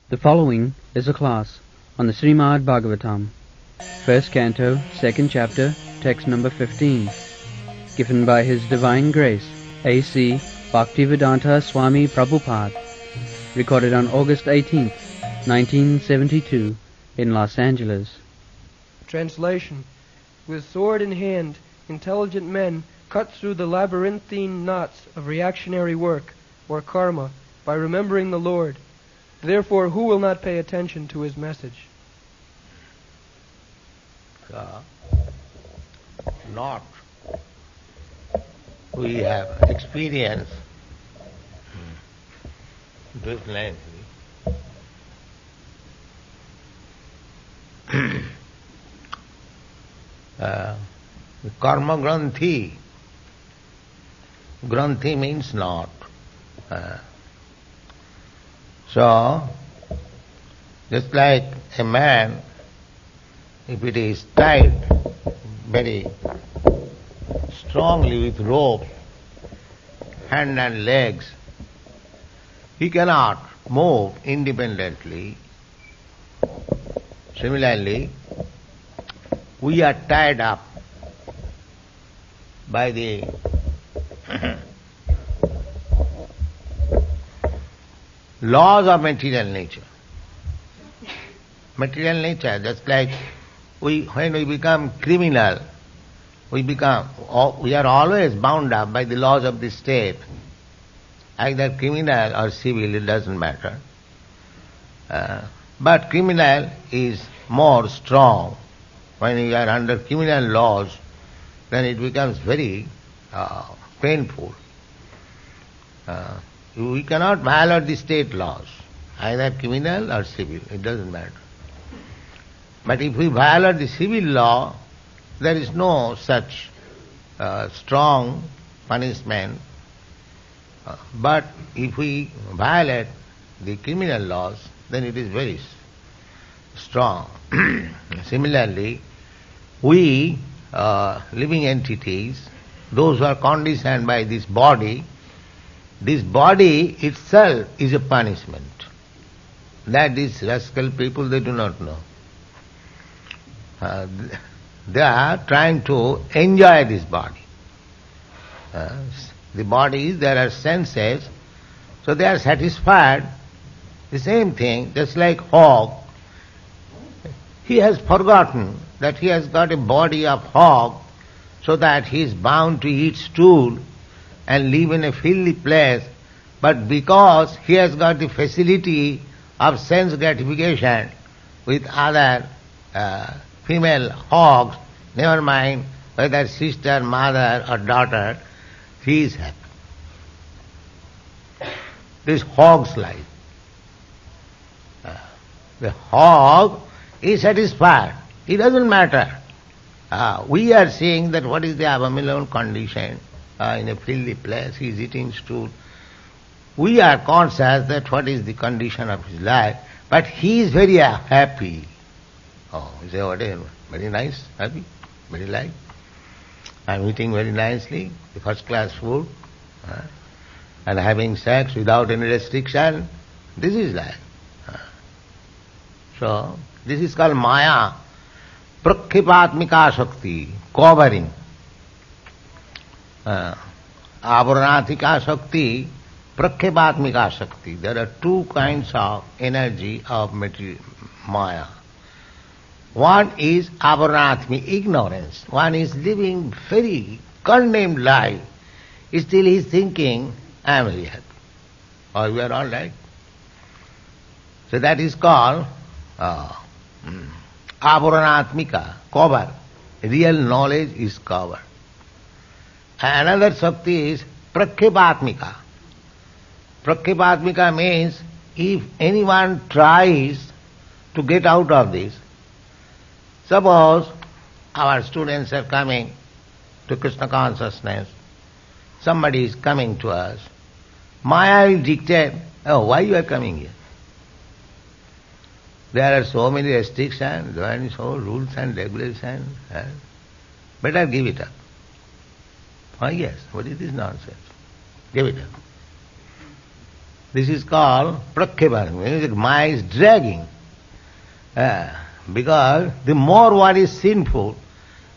The following is a class on the Srimad Bhagavatam, first canto, second chapter, text number 15, given by His Divine Grace, A.C. Bhaktivedanta Swami Prabhupada, recorded on August 18th, 1972, in Los Angeles. Translation. With sword in hand, intelligent men cut through the labyrinthine knots of reactionary work, or karma, by remembering the Lord. Therefore, who will not pay attention to his message? Not we have experience this nicely. The karma granthi. Granthi means knot. So, just like a man, if it is tied very strongly with rope, hand and legs, he cannot move independently. Similarly, we are tied up by the laws of material nature. Material nature, just like when we become criminal, we are always bound up by the laws of the state. Either criminal or civil, it doesn't matter. But criminal is more strong. When you are under criminal laws, then it becomes very painful. We cannot violate the state laws, either criminal or civil, it doesn't matter. But if we violate the civil law, there is no such strong punishment. But if we violate the criminal laws, then it is very strong. Similarly, we, living entities, those who are conditioned by this body itself is a punishment. That these rascal people, they do not know. They are trying to enjoy this body. The body, there are senses, so they are satisfied. The same thing, just like hog. He has forgotten that he has got a body of hog, so that he is bound to eat stool and live in a filthy place, but because he has got the facility of sense gratification with other female hogs, never mind whether sister, mother or daughter, he is happy. This hog's life. The hog is satisfied. It doesn't matter. We are seeing that what is the abominable condition in a filthy place, he is eating stool. We are conscious that what is the condition of his life, but he is very happy. Oh, he says, what is very nice, happy, very light. I am eating very nicely, the first class food, and having sex without any restriction. This is life. So, this is called Maya, Prakhipatmika Shakti, covering. Avaranathika Shakti, Prakhipatmika Shakti. There are two kinds of energy of Maya. One is Avaranatmi, ignorance. One is living very condemned life. Still he is thinking, I am very happy. Or we are all right. So that is called Avaranatmika, cover. Real knowledge is cover. Another Shakti is Prakhipatmika. Prakhipatmika means if anyone tries to get out of this, suppose our students are coming to Krishna consciousness, somebody is coming to us, Maya will dictate, oh, why you are coming here? There are so many restrictions, there are so rules and regulations. Better give it up. Oh yes, what is this nonsense? Give it up. This is called prakhepan, means Maya is dragging. Because the more one is sinful,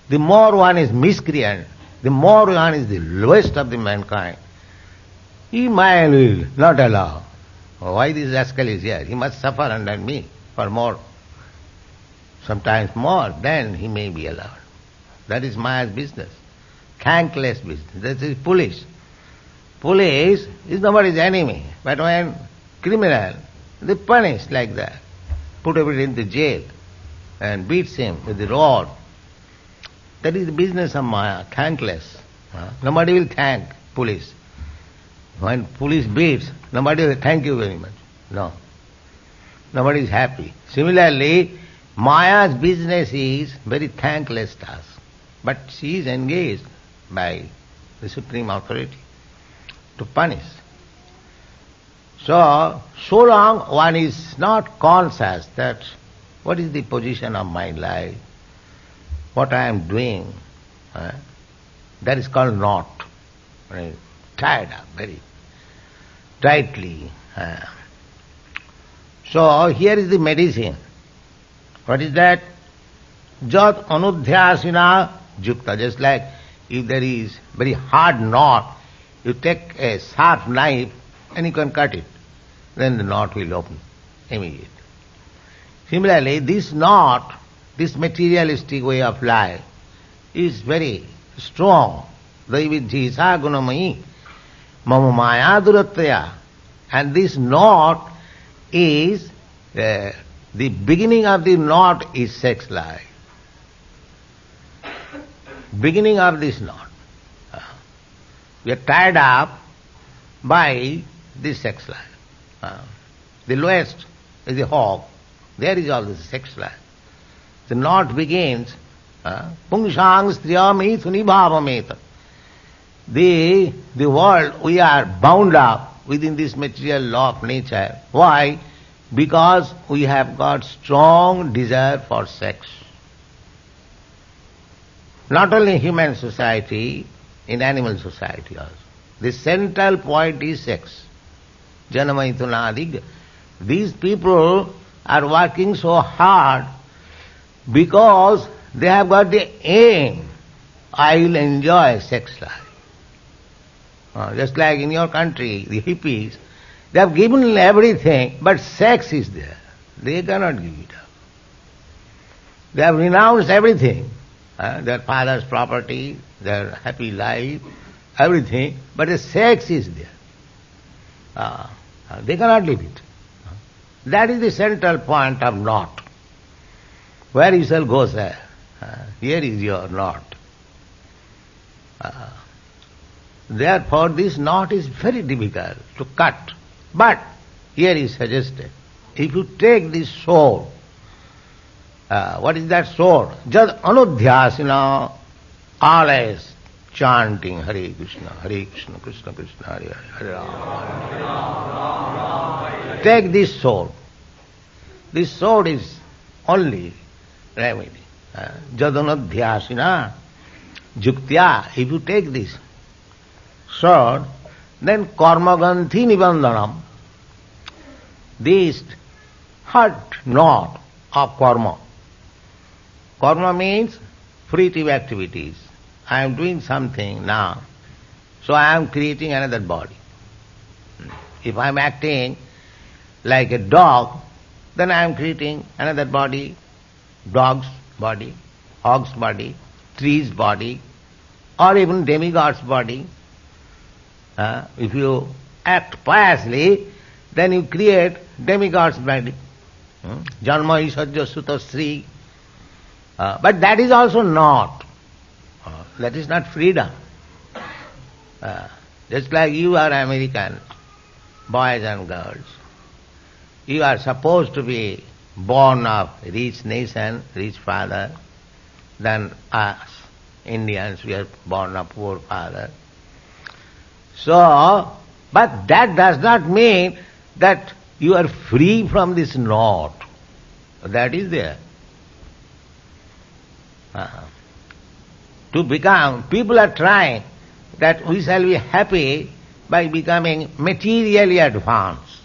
the more one is miscreant, the more one is the lowest of the mankind. He Maya will not allow. Why this rascal is here? He must suffer under me for more, sometimes more, then he may be allowed. That is Maya's business. Thankless business. That is police. Police is nobody's enemy. But when criminal, they punish like that. Put everybody into jail and beats him with the rod. That is the business of Maya, thankless. Nobody will thank police. When police beats, nobody will thank you very much. No. Nobody is happy. Similarly, Maya's business is very thankless task. But she is engaged by the supreme authority to punish. So long one is not conscious that what is the position of my life, what I am doing, that is called not. Tied up very tightly. So here is the medicine. What is that? Jat anudhyasina jukta. Just like if there is very hard knot, you take a sharp knife and you can cut it. Then the knot will open immediately. Similarly, this knot, this materialistic way of life is very strong. Daividhisa gunamayi mama maya durattaya. And this knot is, the beginning of the knot is sex life. Beginning of this knot. We are tied up by this sex life. The lowest is the hog. There is all this sex life. The knot begins, pungsang striyami sunibhavameta. The world, we are bound up within this material law of nature. Why? Because we have got strong desire for sex. Not only in human society, in animal society also. The central point is sex. Janamaitunadig. These people are working so hard because they have got the aim, I will enjoy sex life. Just like in your country, the hippies, they have given everything, but sex is there. They cannot give it up. They have renounced everything, their father's property, their happy life, everything, but the sex is there. They cannot leave it. That is the central point of knot. Where you shall go, sir? Here is your knot. Therefore, this knot is very difficult to cut. But here is suggested, if you take this sword, what is that sword? Jad anudhyasina, always chanting Hare Krishna, Krishna Krishna, Hare Hare, Hare Rama. Take this sword. This sword is only remedy. Jad anudhyasina, juktya. If you take this sword, then karmaganthi nibandhanam, this hard knot of karma. Karma means fruitive activities. I am doing something now, so I am creating another body. If I am acting like a dog, then I am creating another body, dog's body, hog's body, tree's body, or even demigod's body. If you act piously, then you create demigod's body. Janma isajya sutta sri. But that is also not. That is not freedom. Just like you are American, boys and girls. You are supposed to be born of rich nation, rich father. Then us, Indians, we are born of poor father. So, but that does not mean that you are free from this knot. That is there. To become, people are trying that we shall be happy by becoming materially advanced.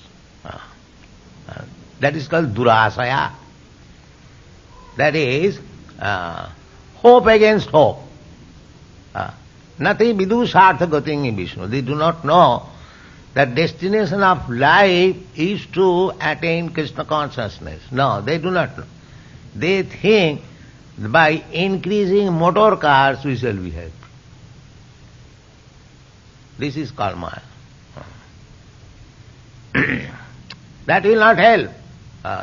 That is called durasaya. That is hope against hope. Nati vidu sartha gating Vishnu. They do not know that destination of life is to attain Krishna consciousness. No, they do not know. They think by increasing motor cars we shall be happy. This is called Maya. That will not help.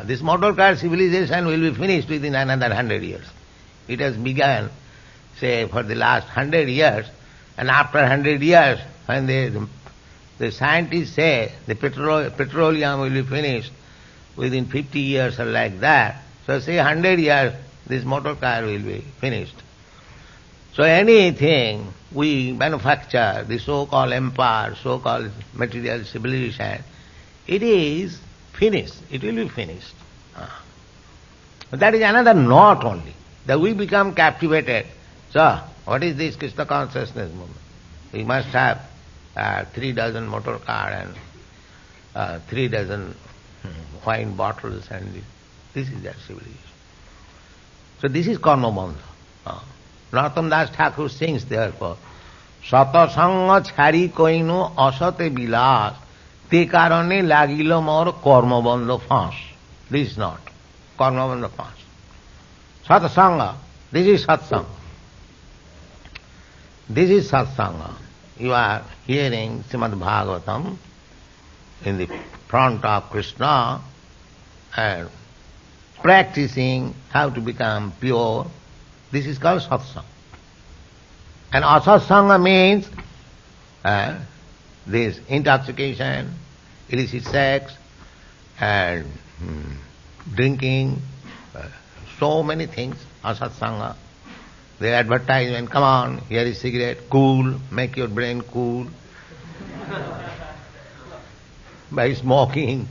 This motor car civilization will be finished within another 100 years. It has begun, say, for the last 100 years, and after 100 years, when the scientists say the petroleum will be finished within 50 years or like that, so say 100 years, this motor car will be finished. So anything we manufacture, the so-called empire, so-called material civilization, it is finished. It will be finished. That is another knot only, that we become captivated. So, what is this Krishna consciousness movement? We must have 3 dozen motor car and 3 dozen wine bottles, and this is their civilization. So this is karma bandha. Narottam Das Thakur sings therefore, Sata sanga chhari koinu asate bilas, te karane lagilo mor karma bandha fas. This is not. Karma bandha fas. Sata sanga. This is satsanga. This is satsanga. You are hearing Srimad Bhagavatam in the front of Krishna and practicing how to become pure. This is called satsanga. And asatsanga means this intoxication, illicit sex, and drinking, so many things, asatsanga. The advertisement, come on, here is cigarette, cool, make your brain cool. By smoking.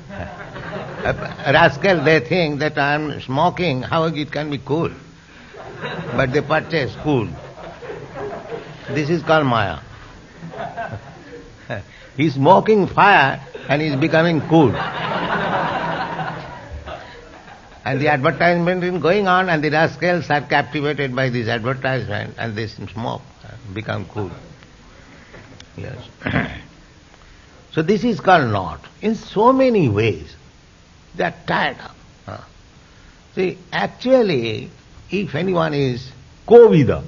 Rascal, they think that I am smoking, how it can be cool? But they purchase cool. This is called Maya. He is smoking fire and he is becoming cool. And the advertisement is going on and the rascals are captivated by this advertisement and they smoke, become cool. Yes. So this is called knot. In so many ways, they are tied up. See, actually, if anyone is kovida,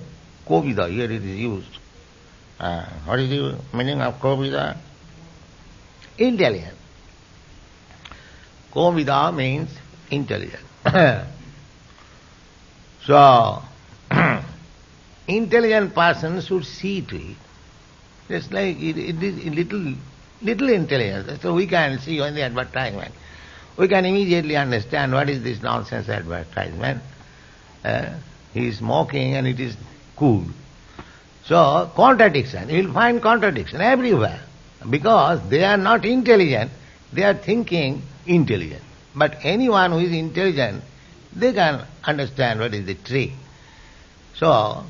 here it is used. What is the meaning of kovida? Intelligent. Kovida means intelligent. So, intelligent person should see to it. Just like it is little intelligence. So we can see on the advertisement. We can immediately understand what is this nonsense advertisement. He is smoking and it is cool. So, contradiction. You will find contradiction everywhere. Because they are not intelligent, they are thinking intelligent. But anyone who is intelligent, they can understand what is the trick. So,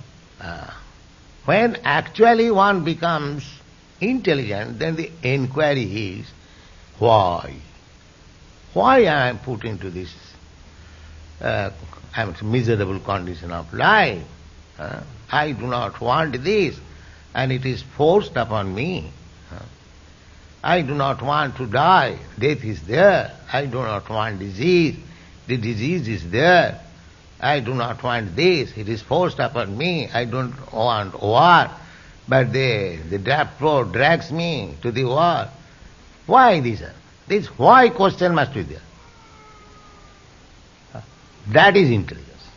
when actually one becomes intelligent, then the inquiry is, why? Why I am put into this miserable condition of life? I do not want this, and it is forced upon me. I do not want to die. Death is there. I do not want disease. The disease is there. I do not want this. It is forced upon me. I don't want war. But the draft floor drags me to the war. Why this? This why question must be there. That is intelligence.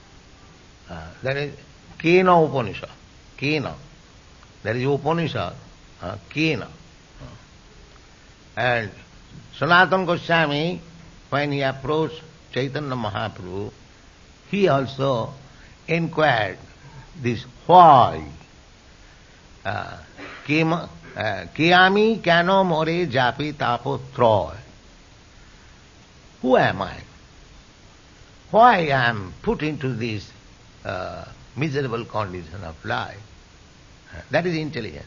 That is Kena Upanishad. Kena. That is Upanishad. Kena. And Sanatana Goswami, when he approached Chaitanya Mahaprabhu, he also inquired this why. Kiyami kano more japi tapo troy. Who am I? Why I am put into this miserable condition of life? That is intelligence.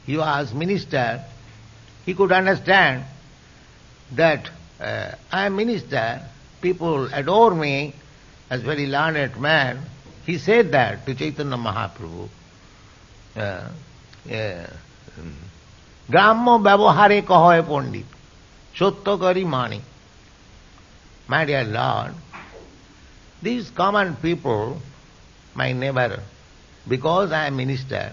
he was minister, he could understand that I am minister, people adore me as very learned man. He said that to Chaitanya Mahaprabhu. Grammo ব্যবহারে কহয় পণ্ডিত সত্য করি মানি. My dear Lord, these common people, my neighbor, because I am minister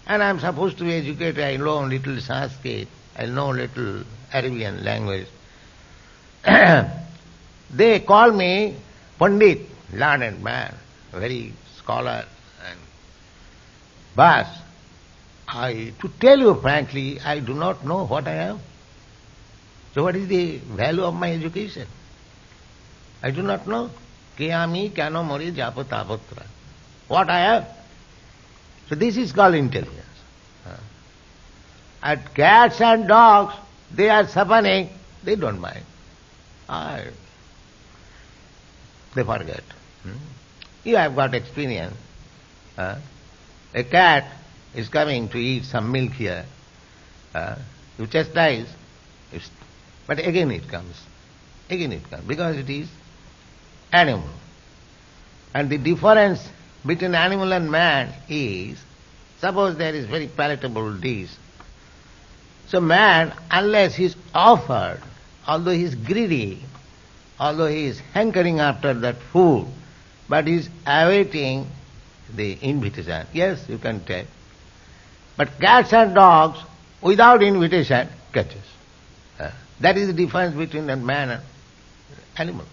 and I am supposed to be educated, I know little Sanskrit, I know little Arabian language. They call me Pandit, learned man, very scholar. But to tell you frankly, I do not know what I am. So what is the value of my education? I do not know. Kiyami kano mori japo tapotra. What I am. So this is called intelligence. And cats and dogs, they are suffering, they don't mind. They forget. You have got experience. A cat is coming to eat some milk here. You chastise, but again it comes. Again it comes, because it is animal. And the difference between animal and man is, suppose there is very palatable dish. So man, unless he is offered, although he is greedy, although he is hankering after that food, but he is awaiting the invitation. Yes, you can take. But cats and dogs, without invitation, catches. That is the difference between a man and animal.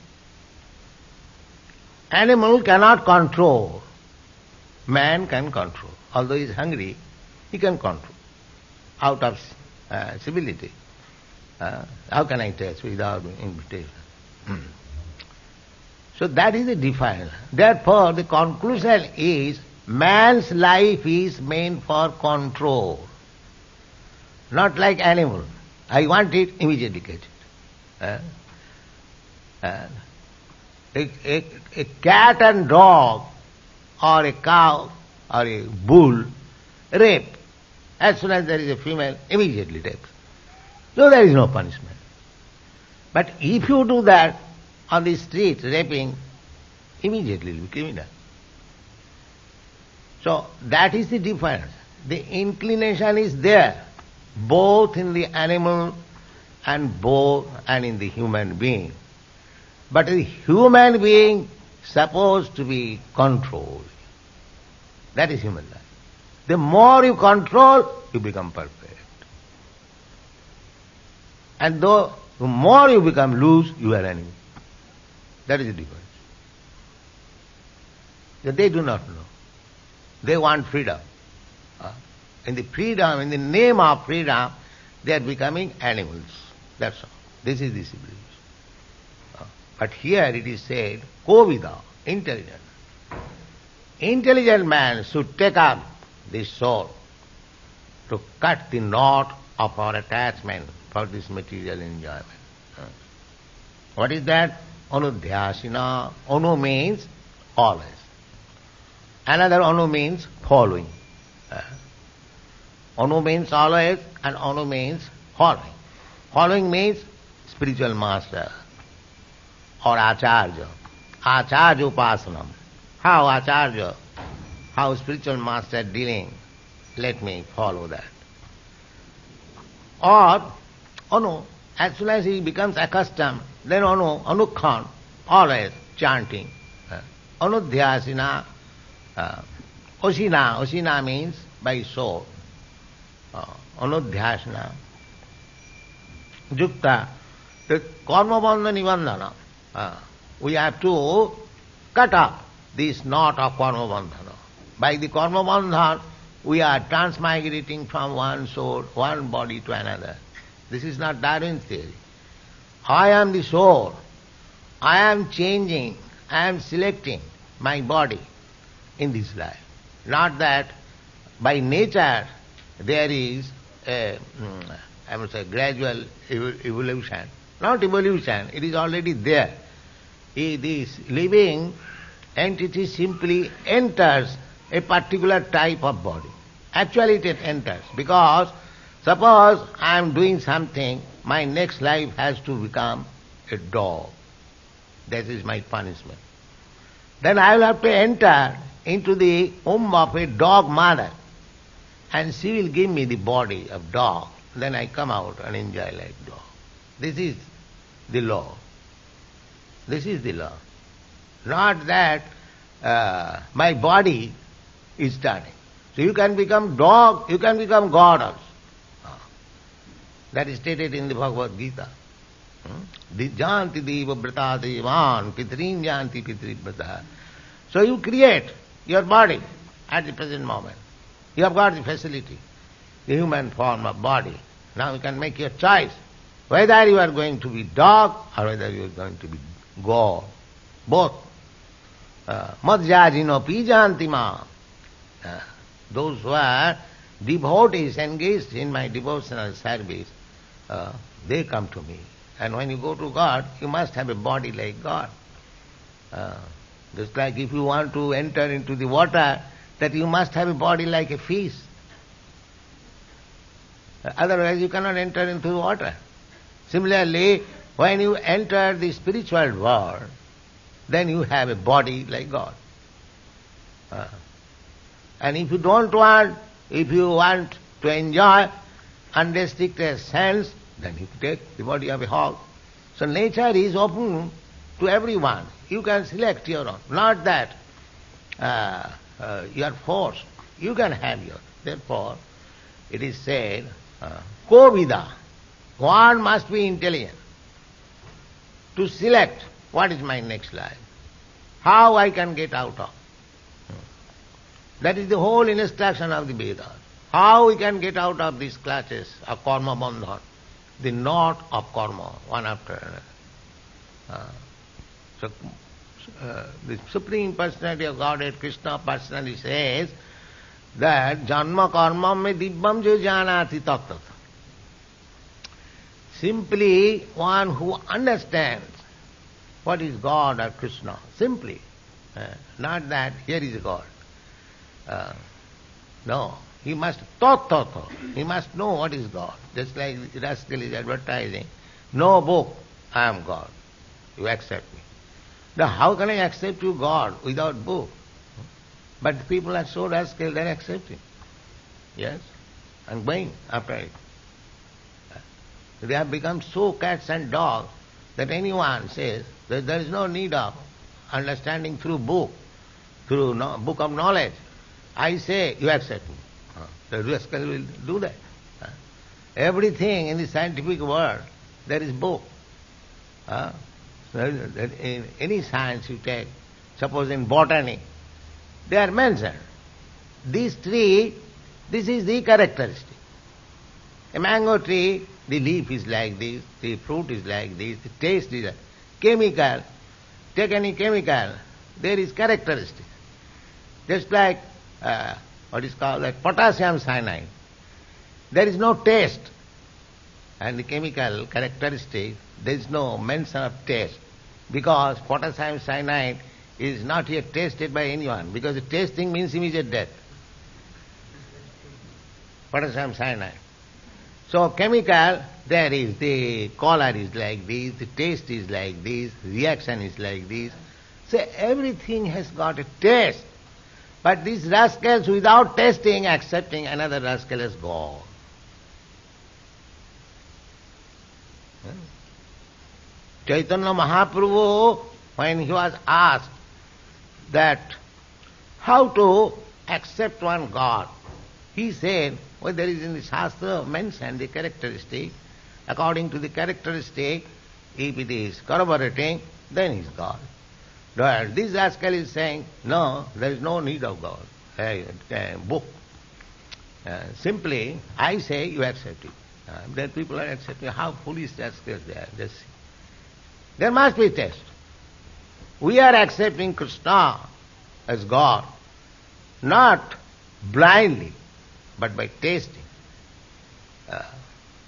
Animal cannot control. Man can control. Although he is hungry, he can control. Out of civility. How can I taste without invitation? So that is the difference. Therefore, the conclusion is, man's life is meant for control. Not like animal. I want it, immediately get it. A cat and dog, or a cow, or a bull, rape. As soon as there is a female, immediately takes. So there is no punishment. But if you do that on the street, raping, immediately will be criminal. So that is the difference. The inclination is there, both in the animal and in the human being. But the human being supposed to be controlled. That is human life. The more you control, you become perfect. And the more you become loose, you are enemy. That is the difference. They do not know. They want freedom. In the freedom, in the name of freedom, they are becoming animals. That's all. This is the civilization. But here it is said, Kovida, intelligent. Intelligent man should take up this soul to cut the knot of our attachment for this material enjoyment. What is that? Anudhyasina. Anu means always. Another anu means following. Anu means always, and anu means following. Following means spiritual master or acharya. Acharya upasanam. How acharya, how spiritual master dealing, let me follow that. Or anu, as soon as he becomes accustomed, then anukhan, always chanting. Anudhyasina, osina means by soul. Anudhyasana. Jukta, the karma bandha nibandhana. We have to cut up this knot of karma bandhana. By the karma bandhana, we are transmigrating from one soul, one body to another. This is not Darwin's theory. I am the soul. I am changing. I am selecting my body in this life. Not that by nature there is a, I must say, gradual evolution. Not evolution, it is already there. This living entity simply enters a particular type of body Actually it enters. Because suppose I am doing something, my next life has to become a dog. That is my punishment. Then I will have to enter into the womb of a dog mother, and she will give me the body of dog. Then I come out and enjoy like dog. This is the law. This is the law. Not that my body is turning. So you can become dog, you can become God also. That is stated in the Bhagavad Gita. Janti deva brata devan, pitrin janti pitri brata. So you create your body at the present moment. You have got the facility, the human form of body. Now you can make your choice, whether you are going to be dog or whether you are going to be God. Both. Madhyajino pijanti ma. Those who are devotees engaged in my devotional service, they come to me. And when you go to God, you must have a body like God. Just like if you want to enter into the water, that you must have a body like a fish. Otherwise you cannot enter into the water. Similarly, when you enter the spiritual world, then you have a body like God. And if you don't want, if you want to enjoy unrestricted sense, then you take the body of a hog. So nature is open to everyone. You can select your own. Not that you are forced. You can have yours. Therefore, it is said, Kovida. One must be intelligent to select what is my next life, how I can get out of. That is the whole instruction of the Vedas. How we can get out of these clutches of karma bandhan, the knot of karma, one after another. So the Supreme Personality of Godhead, Krishna personally says that janma karma me dibbam jo janati tattata. Simply one who understands what is God or Krishna, simply, not that here is God. No, he must tattata. He must know what is God. Just like Rascal is advertising, no book, I am God. You accept me. Now how can I accept you God without book? But people are so rascal, they are accepting. Yes, and going after it. They have become so cats and dogs that anyone says that there is no need of understanding through book, through book of knowledge. I say, you accept me. The rascal will do that. Everything in the scientific world, there is book. In any science you take, suppose in botany, they are mentioned. This tree, this is the characteristic. A mango tree, the leaf is like this, the fruit is like this, the taste is like chemical. Take any chemical, there is characteristic. Just like what is called that potassium cyanide. There is no taste. And the chemical characteristic, there is no mention of taste. Because potassium cyanide is not yet tasted by anyone. Because the tasting means immediate death. Potassium cyanide. So chemical, there is, the color is like this, the taste is like this, reaction is like this. So everything has got a taste. But these rascals, without tasting, accepting another rascal as God. Chaitanya Mahaprabhu, when he was asked that how to accept one God, he said, well, there is in the Shastra mentioned the characteristic. According to the characteristic, if it is corroborating, then he is God. But this rascal is saying, no, there is no need of God, book. Simply, I say, you accept it. Then people are accepting. How foolish rascals they are. Just see. There must be test. We are accepting Krishna as God, not blindly, but by tasting.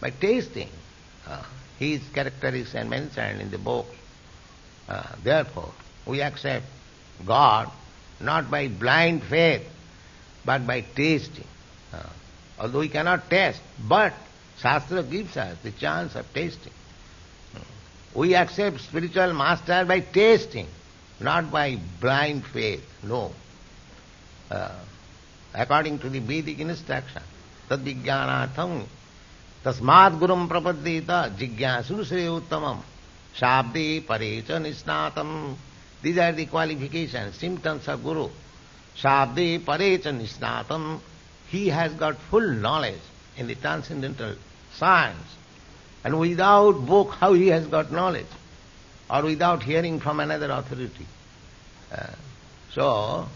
By tasting his characteristics and mentioned in the book. Therefore, we accept God not by blind faith, but by tasting. Although we cannot taste, but Shastra gives us the chance of tasting. We accept spiritual master by tasting, not by blind faith, no. According to the Vedic instruction, tad vijnanatham tasmad gurum prapaddita jigyasu sri uttamam shabde parecha nisnatam. These are the qualifications, symptoms of Guru. Shabde parecha nisnatam. He has got full knowledge in the transcendental science. And without book, how he has got knowledge? Or without hearing from another authority? So,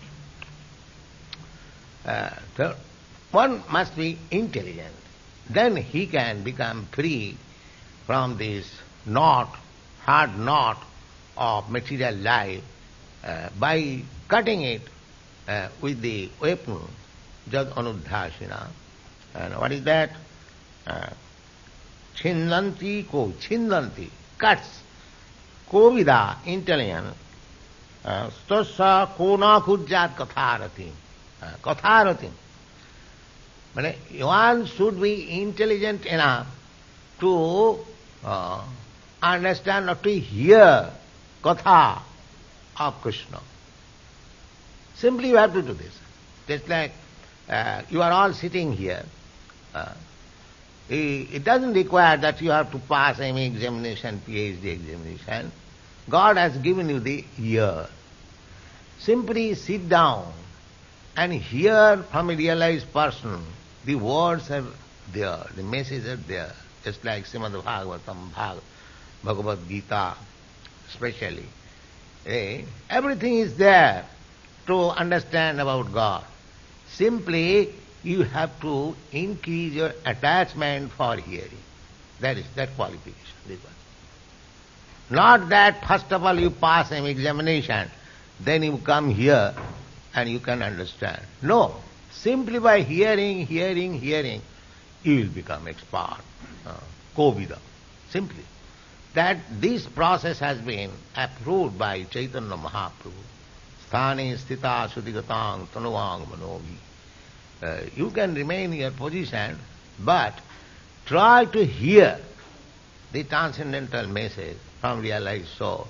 one must be intelligent. Then he can become free from this hard knot of material life by cutting it with the weapon, jad anudhashina. And what is that? Chindanti, cuts. Kovida, intelligent. Stasa kona kujjat katharati. Katharati. But one should be intelligent enough to understand or to hear katha of Krishna. Simply you have to do this. Just like you are all sitting here. It doesn't require that you have to pass MA examination, PhD examination. God has given you the ear. Simply sit down and hear from a realized person. The words are there, the messages are there. Just like Srimad Bhagavatam, Bhagavad Gita especially. Everything is there to understand about God. Simply you have to increase your attachment for hearing. That is that qualification. Not that first of all you pass an examination, then you come here and you can understand. No. Simply by hearing, you will become expert. Kovida. Simply. That this process has been approved by Chaitanya Mahaprabhu. Sthane sthita sudigatang tanuvang manovi. You can remain in your position, but try to hear the transcendental message from realized soul.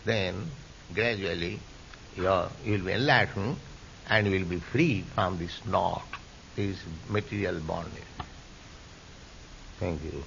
Then gradually you will be enlightened and you will be free from this knot, this material bondage. Thank you.